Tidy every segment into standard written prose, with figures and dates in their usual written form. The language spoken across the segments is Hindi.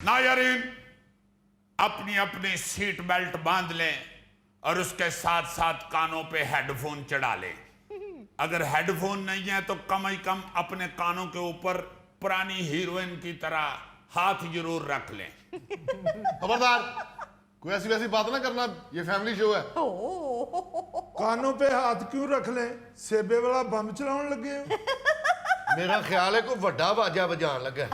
नायरीन, अपनी अपनी सीट बेल्ट बांध लें और उसके साथ साथ कानों पे हेडफोन चढ़ा लें। अगर हेडफोन नहीं है तो कम से कम अपने कानों के ऊपर पुरानी हीरोइन की तरह हाथ जरूर रख लें। खबरदार, कोई ऐसी वैसी बात ना करना, ये फैमिली शो है। कानों पे हाथ क्यों रख लें? सेबे वाला बम चलाने लगे हो? मेरा ख्याल है कोई वड्डा बाजा बजान लगा।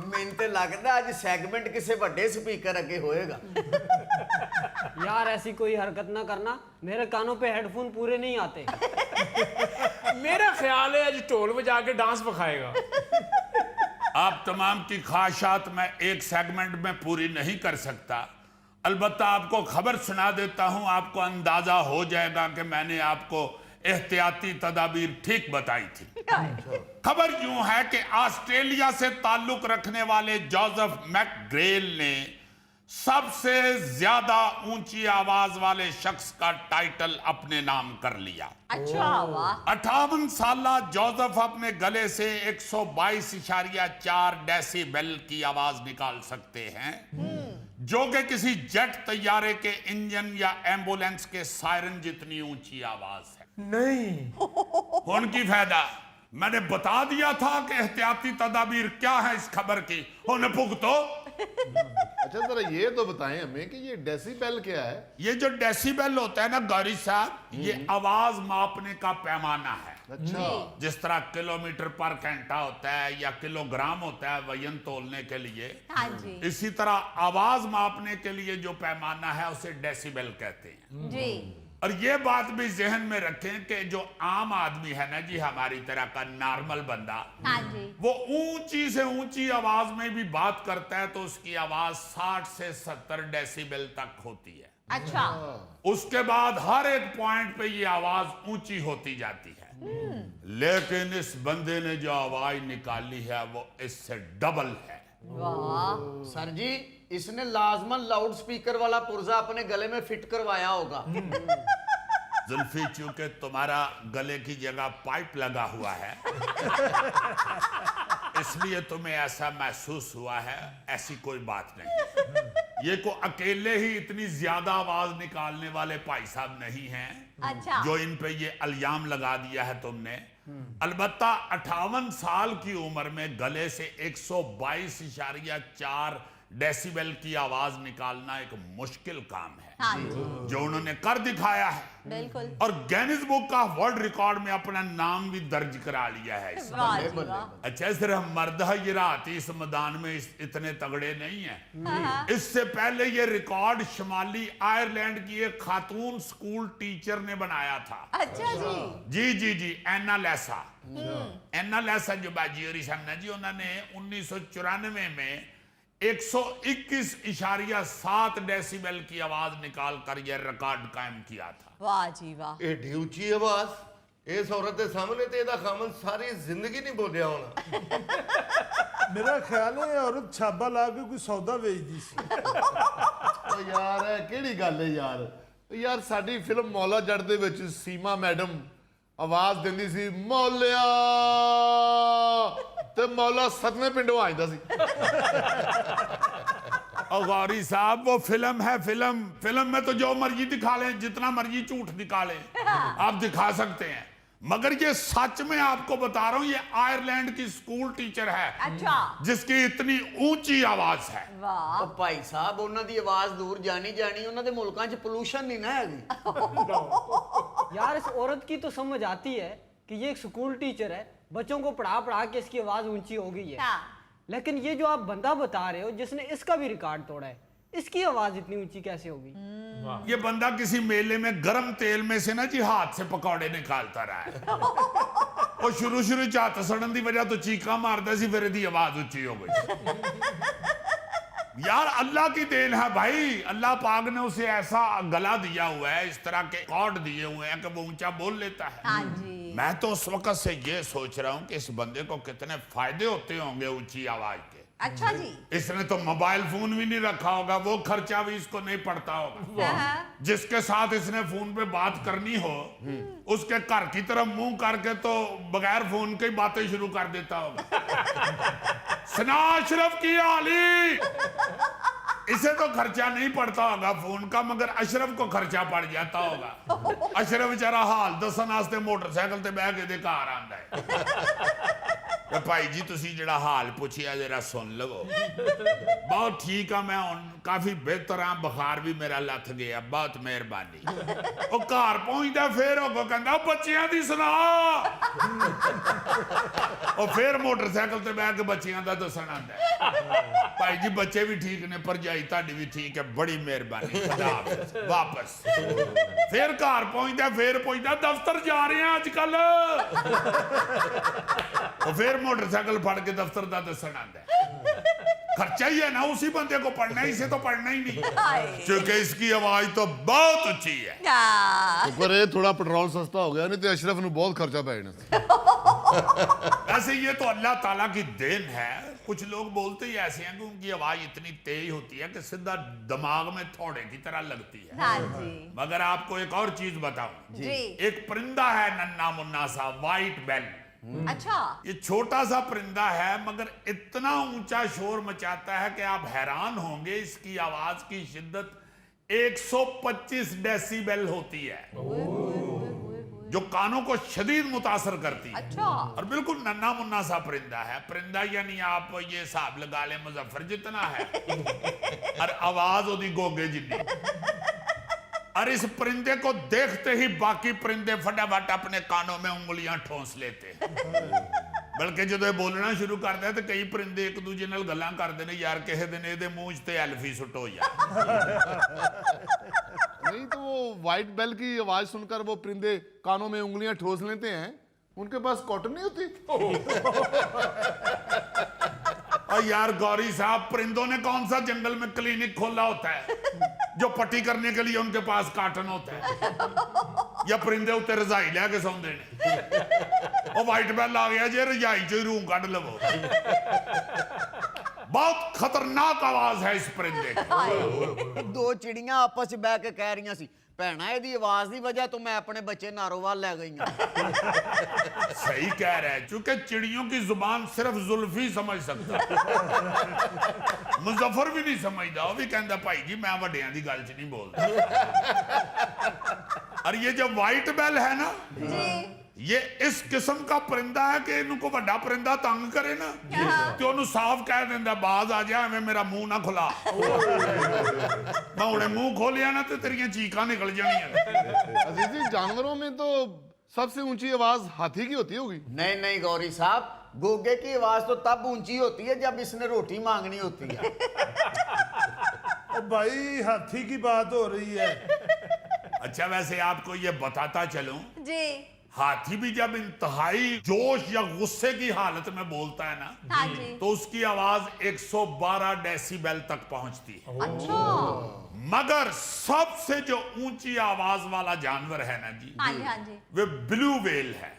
ਮੈਨੂੰ ਤੇ ਲੱਗਦਾ ਅੱਜ ਸੈਗਮੈਂਟ ਕਿਸੇ ਵੱਡੇ स्पीकर अगे होएगा। यार ऐसी कोई हरकत ना करना, मेरे कानों पे हेडफोन पूरे नहीं आते। मेरा ख्याल है आज ढोल बजा के डांस बखाएगा। आप तमाम की ख्वाहिशात मैं एक सेगमेंट में पूरी नहीं कर सकता, अलबत्ता आपको खबर सुना देता हूं, आपको अंदाजा हो जाएगा कि मैंने आपको एहतियाती तदाबीर ठीक बताई थी। खबर यूं है कि ऑस्ट्रेलिया से ताल्लुक रखने वाले जोसेफ मैकग्रेल ने सबसे ज्यादा ऊंची आवाज वाले शख्स का टाइटल अपने नाम कर लिया। अच्छा, वाह। 58 साला जोसेफ अपने गले से 122.4 डेसिबल की आवाज निकाल सकते हैं, जो कि किसी जेट तैयारे के इंजन या एम्बुलेंस के सायरन जितनी ऊंची आवाज है। नहीं। उनकी फायदा मैंने बता दिया था कि एहतियाती तदाबीर क्या है इस खबर की, उन्हें भुगतो। अच्छा जरा ये तो बताएं हमें कि ये डेसिबल क्या है? ये जो डेसिबल होता है ना गौरी साहब, ये आवाज मापने का पैमाना है। अच्छा, जिस तरह किलोमीटर पर घंटा होता है या किलोग्राम होता है वजन तोलने के लिए, हाँ जी इसी तरह आवाज मापने के लिए जो पैमाना है उसे डेसिबल कहते हैं। जी। और ये बात भी जहन में रखें कि जो आम आदमी है ना जी, हमारी तरह का नॉर्मल बंदा, हाँ जी वो ऊंची से ऊंची आवाज में भी बात करता है तो उसकी आवाज 60 से 70 डेसिबल तक होती है। अच्छा। उसके बाद हर एक पॉइंट पे ये आवाज ऊंची होती जाती है। लेकिन इस बंदे ने जो आवाज निकाली है वो इससे डबल है। वाह। सर जी, इसने लाजमन लाउड स्पीकर वाला पुर्जा अपने गले में फिट करवाया होगा। जुल्फी, चूंकि तुम्हारा गले की जगह पाइप लगा हुआ है इसलिए तुम्हें ऐसा महसूस हुआ है, ऐसी कोई बात नहीं। ये को अकेले ही इतनी ज्यादा आवाज निकालने वाले भाई साहब नहीं हैं अच्छा। जो इन पे ये इल्जाम लगा दिया है तुमने। अलबत्ता 58 साल की उम्र में गले से 122.4 डेसिबल की आवाज निकालना एक मुश्किल काम है, हाँ जी जो उन्होंने कर दिखाया है। बिल्कुल। और गिनीज बुक का वर्ल्ड रिकॉर्ड में अपना नाम भी दर्ज करा लिया है इसने। वाह जी वाह। अच्छा, सिर्फ मर्द है ये रात इस मैदान में इतने तगड़े नहीं है। इससे पहले ये रिकॉर्ड शुमाली आयरलैंड की एक खातून स्कूल टीचर ने बनाया था। अच्छा जी जी जी जी, एना लेसा। एना लेसा जो बाजी ना जी, उन्होंने 1994 में 121.7 डेसिबल की आवाज निकालकर यह रिकॉर्ड कायम किया था। वाह जी वाह। एडी उची आवाज इस औरत के सामने ते एदा खामन सारी जिंदगी नहीं बोलिया होना। मेरा ख्याल है ये औरत छाबा ला के कोई सौदा बेचदी सी। ओ यार ਇਹ ਕਿਹੜੀ ਗੱਲ ਹੈ ਯਾਰ? ਯਾਰ ਸਾਡੀ ਫਿਲਮ ਮੌਲਾ ਜੱਟ ਦੇ ਵਿੱਚ ਸੀਮਾ ਮੈਡਮ ਆਵਾਜ਼ ਦਿੰਦੀ ਸੀ ਮੌਲਿਆ, ਤੇ ਮੌਲਾ ਸਤਵੇਂ ਪਿੰਡੋਂ ਆ ਜਾਂਦਾ ਸੀ। और गौरी साहब, वो फिल्म है, फिल्म में तो जो मर्जी दिखा लें, जितना मर्जी झूठ निकालें आप दिखा सकते हैं, मगर ये सच में आपको बता रहा हूं, ये आयरलैंड की स्कूल टीचर है अच्छा। जिसकी इतनी ऊंची आवाज है। वाह। ਉਹ ਭਾਈ ਸਾਹਿਬ, ਉਹਨਾਂ ਦੀ ਆਵਾਜ਼ ਦੂਰ ਜਾਣੀ ਉਹਨਾਂ ਦੇ ਮੁਲਕਾਂ 'ਚ ਪੋਲੂਸ਼ਨ ਨਹੀਂ ਨਾ ਹੈਗੀ। यार इस औरत की तो समझ आती है कि ये एक स्कूल टीचर है, बच्चों को पढ़ा पढ़ा के इसकी आवाज ऊंची हो गई है। हाँ। लेकिन ये जो आप बंदा बता रहे हो जिसने इसका भी रिकॉर्ड तोड़ा है, इसकी आवाज इतनी ऊंची कैसे होगी? ये बंदा किसी मेले में गर्म तेल में से ना जी हाथ से पकौड़े निकालता रहा है। और शुरू हाथ सड़न की वजह तो चीका मारता सी, फिर इसकी आवाज ऊंची हो गई। यार अल्लाह की देन है भाई, अल्लाह पाक ने उसे ऐसा गला दिया हुआ है, इस तरह के कॉर्ड दिए हुए हैं कि वो ऊंचा बोल लेता है। हाँ जी। मैं तो उस वक्त से ये सोच रहा हूं कि इस बंदे को कितने फायदे होते होंगे ऊंची आवाज के। अच्छा जी। इसने तो मोबाइल फोन भी नहीं रखा होगा, वो खर्चा भी इसको नहीं पड़ता होगा। जिसके साथ इसने फोन पे बात करनी हो उसके घर की तरफ मुंह करके तो बगैर फोन के बातें शुरू कर देता होगा। सना अशरफ की हाली। इसे तो खर्चा नहीं पड़ता होगा फोन का, मगर अशरफ को खर्चा पड़ जाता होगा। अशरफ बेचारा हाल दसन वास्ते मोटरसाइकिल ते बह के दे घर आंदा है। तो भाई जी तुसी जड़ा हाल पूछिया जरा सुन लवो। बहुत ठीक है, मैं हुण काफी बेहतर हाँ, बुखार भी मेरा लथ गया, बहुत मेहरबानी। वो घर पहुंचता फिर वो कहंदा बच्चियां दी सुना। और फिर मोटरसाइकिल ते बह के बच्चियां दा दसन आंदा है। भाई जी बच्चे भी ठीक ने, भरजाई ताड़ी भी ठीक है, बड़ी मेहरबानी, खुदा हाफिज़। वापस फिर घर पहुंचता, फिर पहुंचता दफ्तर जा रहे हैं आजकल। और फिर मोटरसाइकिल फड़ के दफ्तर दा दसन आंदा है। खर्चा ही है ना, उसी बंदे को पढ़ना है, इसे तो पढ़ना ही नहीं, क्योंकि इसकी आवाज तो बहुत ऊंची है। पर ये थोड़ा पेट्रोल सस्ता हो गया, नहीं तो अशरफ ने बहुत खर्चा पैना। वैसे ये तो अल्लाह ताला की देन है। कुछ लोग बोलते ही ऐसे हैं कि उनकी आवाज इतनी तेज होती है कि सीधा दिमाग में थोड़े की तरह लगती है। हाँ जी मगर आपको एक और चीज बताऊं, जी एक परिंदा है नन्ना मुन्ना सा, वाइट बेल। अच्छा ये छोटा सा परिंदा है, मगर इतना ऊंचा शोर मचाता है कि आप हैरान होंगे। इसकी आवाज की शिद्दत 125 डेसिबल होती है, जो कानों को शदीद मुतासर करती है। अच्छा और बिल्कुल नन्ना मुन्ना सा परिंदा है। परिंदा यानी आप ये हिसाब लगा लें मुजफ्फर जितना है, और आवाज ओदी गोगे जिन्नी। और इस परिंदे को देखते ही बाकी परिंदे फटाफट अपने कानों में उंगलियां ठोंस लेते हैं। बल्कि जो बोलना शुरू करते हैं तो कई परिंदे एक दूजे नाल गल्लां करते हैं, यार किसी दिन इहदे मूंह च ते एल्फी सुट हो जाए। नहीं तो वो वाइट बेल की आवाज सुनकर वो परिंदे कानों में उंगलियां ठोस लेते हैं, उनके पास कॉटन नहीं होती। और यार गौरी साहब, परिंदों ने कौन सा जंगल में क्लिनिक खोला होता है जो पट्टी करने के लिए उनके पास काटन होता है? या परिंदे उत्ते रजाई लैके सौंदे ने। और वाइट बेल आ गया जे रजाई चो ही रूह कढ़ लवो। बहुत खतरनाक आवाज है इस परिंदे की। दो चिड़ियां आपस च बह के कह रही सी, भैना ਇਹਦੀ आवाज की वजह तो मैं अपने बच्चे नारोवाल ले गई हूं। सही कह रहे हैं, चूंकि चिड़ियों की जुबान सिर्फ जुल्फी समझ सकता है। मुजफ्फर भी नहीं समझता, वो भी कहता भाई जी मैं वड्डियां दी गल च नहीं बोलता। और ये जो वाइट बेल है ना, ये इस किस्म का परिंदा है कि इनको बड़ा परिंदा तंग करे ना तो उन्हें साफ कह देंदा, बाज आ जा, मैं मेरा मुंह ना खुला। मैं उन्हें मुंह खोलिया ना तो तेरियां चीखां निकल जानियां। अजीज जी, जानवरों में तो सबसे ऊंची आवाज हाथी की होती होगी। नहीं नहीं गौरी साहब, गोगे की आवाज तो तब ऊंची होती है जब इसने रोटी मांगनी होती है। ओ भाई हाथी की बात हो रही है। अच्छा वैसे आपको ये बताता चलूं, जी हाथी भी जब इंतहाई जोश या गुस्से की हालत में बोलता है ना, हाँ जी तो उसकी आवाज 112 डेसिबल तक पहुंचती है। अच्छा मगर सबसे जो ऊंची आवाज वाला जानवर है ना जी, हाँ जी हाँ जी वे ब्लू वेल है।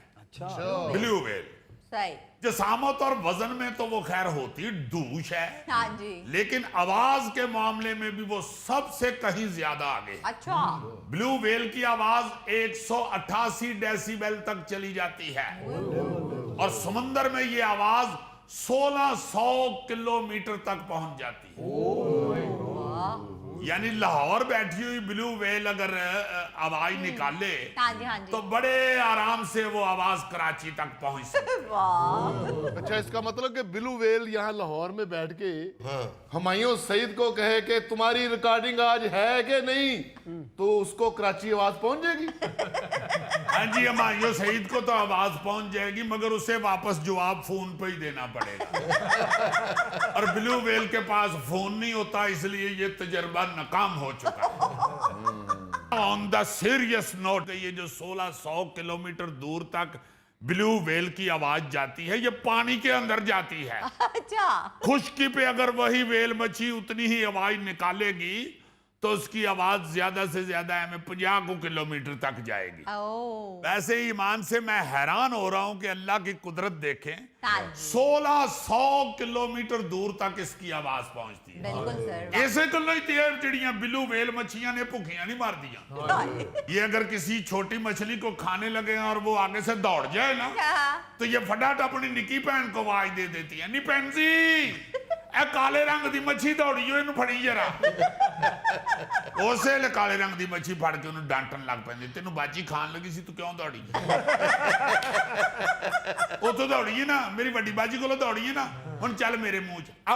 ब्लू वेल सही जसामत और वजन में तो वो खैर होती दूष है, हाँ जी लेकिन आवाज के मामले में भी वो सबसे कहीं ज्यादा आगे है। अच्छा ब्लू वेल की आवाज 188 डेसिबल तक चली जाती है, और समुद्र में ये आवाज 1600 किलोमीटर तक पहुंच जाती है। यानी लाहौर बैठी हुई ब्लू वेल अगर आवाज निकाले हाँ जी हाँ जी तो बड़े आराम से वो आवाज कराची तक पहुंच सकती है। वाह अच्छा, इसका मतलब कि ब्लू वेल यहाँ लाहौर में बैठ के हुमायूं सईद को कहे कि तुम्हारी रिकॉर्डिंग आज है कि नहीं, तो उसको कराची आवाज पहुंच जाएगी। हाँ जी, हुमायूं सईद को तो आवाज पहुंच जाएगी, मगर उसे वापस जवाब फोन पे ही देना पड़ेगा। और ब्लू वेल के पास फोन नहीं होता, इसलिए ये तजर्बा नाकाम हो चुका है। ऑन द सीरियस नोट, ये जो 1600 किलोमीटर दूर तक ब्लू वेल की आवाज जाती है, ये पानी के अंदर जाती है। अच्छा खुश्की पे अगर वही वेल मच्छी उतनी ही आवाज निकालेगी तो उसकी आवाज ज्यादा से ज्यादा हमें 50 किलोमीटर तक जाएगी। ओ वैसे ही ईमान से मैं हैरान हो रहा हूं कि अल्लाह की कुदरत देखें, हाँ। 1600 किलोमीटर दूर तक इसकी आवाज पहुंचती है। बिल्कुल सर। इसे गलों ही तेज चिड़ियां बिल्लू वेल मच्छियां ने भुखियां नहीं मार दिया। ये अगर किसी छोटी मछली को खाने लगे और वो आगे से दौड़ जाए ना, तो ये फटाफट अपनी निकी भैन को आवाज दे देती है, नी भैन जी ए काले रंग दी मच्छी दौड़ियो, इनू फड़ी जरा। उसे ले काले रंग दी मच्छी फड़ के उन्हें डांटन लग पैंदी, तेनू बाजी खान लगी सी, तू क्यों दौड़ी? वो तो दौड़ी है ना, मेरी वड्डी बाजी को दौड़ी है ना, हुण चल मेरे मुंह च आ।